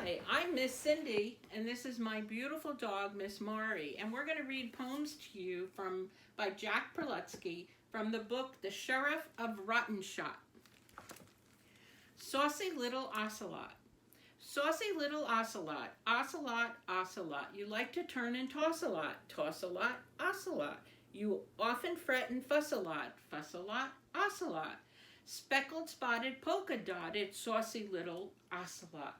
Hi, I'm Miss Cindy, and this is my beautiful dog, Miss Mari, and we're going to read poems to you by Jack Prelutsky from the book The Sheriff of Rottenshot. Saucy Little Ocelot. Saucy little ocelot, ocelot, ocelot, you like to turn and toss a lot, ocelot. You often fret and fuss a lot, ocelot. Speckled, spotted, polka dotted, saucy little ocelot.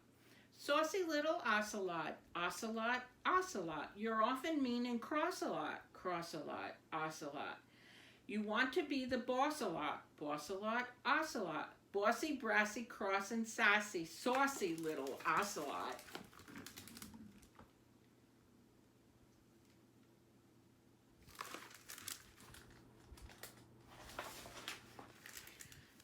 Saucy little ocelot, ocelot, ocelot, you're often mean and cross a lot, ocelot. You want to be the boss a lot, ocelot. Bossy, brassy, cross and sassy, saucy little ocelot.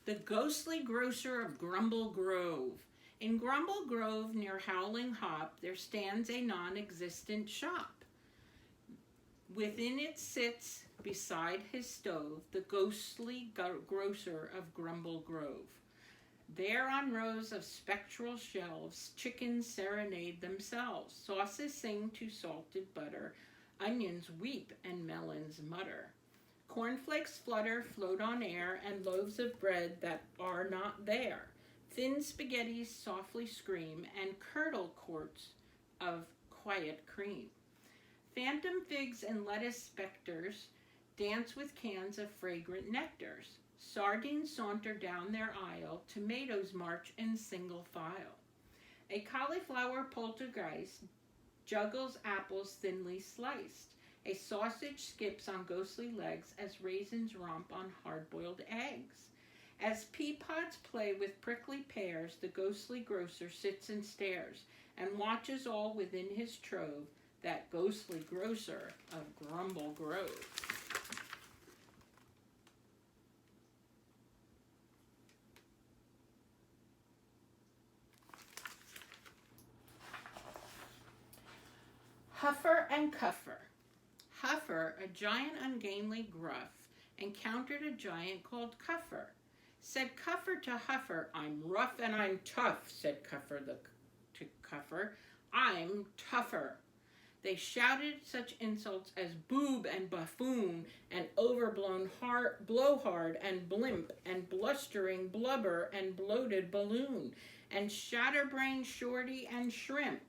The ghostly grocer of Grumble Grove. In Grumble Grove, near Howling Hop, there stands a non-existent shop. Within it sits, beside his stove, the ghostly grocer of Grumble Grove. There on rows of spectral shelves, chickens serenade themselves, sauces sing to salted butter, onions weep and melons mutter. Cornflakes flutter, float on air, and loaves of bread that are not there. Thin spaghettis softly scream, and curdle quarts of quiet cream. Phantom figs and lettuce specters dance with cans of fragrant nectars. Sardines saunter down their aisle, tomatoes march in single file. A cauliflower poltergeist juggles apples thinly sliced. A sausage skips on ghostly legs as raisins romp on hard-boiled eggs. As pea pods play with prickly pears, the ghostly grocer sits and stares and watches all within his trove, that ghostly grocer of Grumble Grove. Huffer and Cuffer. Huffer, a giant ungainly gruff, encountered a giant called Cuffer. Said Cuffer to Huffer, I'm rough and I'm tough, said Cuffer to Cuffer, I'm tougher. They shouted such insults as boob and buffoon and overblown blowhard and blimp and blustering blubber and bloated balloon and shatterbrained shorty and shrimp.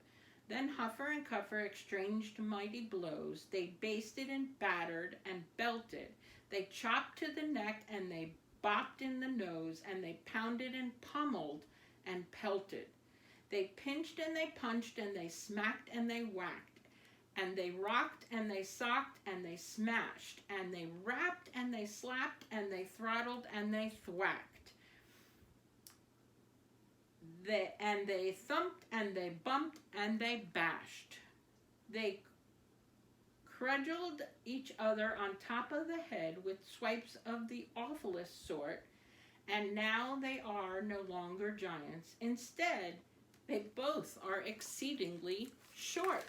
Then Huffer and Cuffer exchanged mighty blows. They basted and battered and belted. They chopped to the neck and they bopped in the nose, and they pounded and pummeled and pelted. They pinched and they punched and they smacked and they whacked. And they rocked and they socked and they smashed. And they rapped and they slapped and they throttled and they thwacked. They thumped and they bumped and they bashed. They cudgeled each other on top of the head with swipes of the awfulest sort, and now they are no longer giants. Instead, they both are exceedingly short.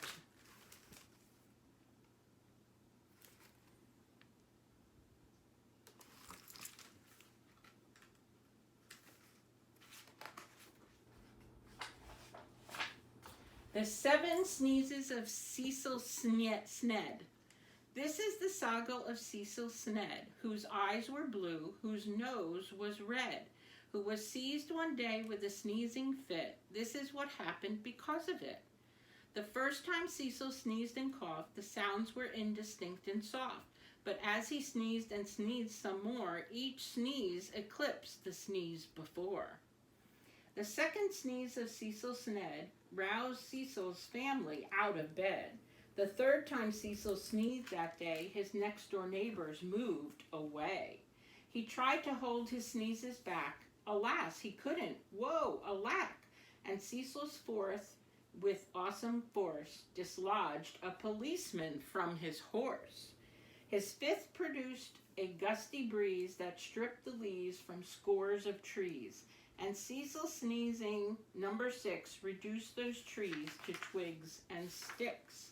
The Seven Sneezes of Cecil Sned. This is the saga of Cecil Sned, whose eyes were blue, whose nose was red, who was seized one day with a sneezing fit. This is what happened because of it. The first time Cecil sneezed and coughed, the sounds were indistinct and soft. But as he sneezed and sneezed some more, each sneeze eclipsed the sneeze before. The second sneeze of Cecil Sned roused Cecil's family out of bed. The third time Cecil sneezed that day, his next-door neighbors moved away. He tried to hold his sneezes back. Alas, he couldn't. Whoa, alack! And Cecil's fourth, with awesome force, dislodged a policeman from his horse. His fifth produced a gusty breeze that stripped the leaves from scores of trees. And Cecil sneezing, number 6, reduced those trees to twigs and sticks.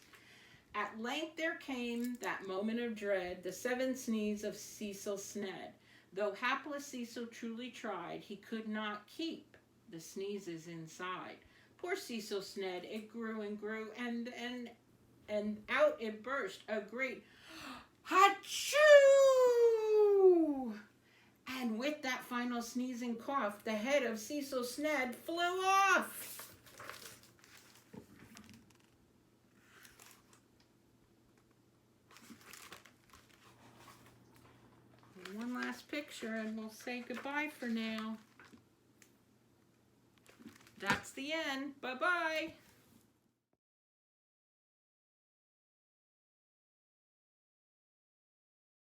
At length there came that moment of dread, the seventh sneeze of Cecil Sned. Though hapless Cecil truly tried, he could not keep the sneezes inside. Poor Cecil Sned. It grew and grew, and out it burst a great Achoo! And with that final sneezing cough, the head of Cecil Sned flew off. One last picture and we'll say goodbye for now. That's the end. Bye-bye.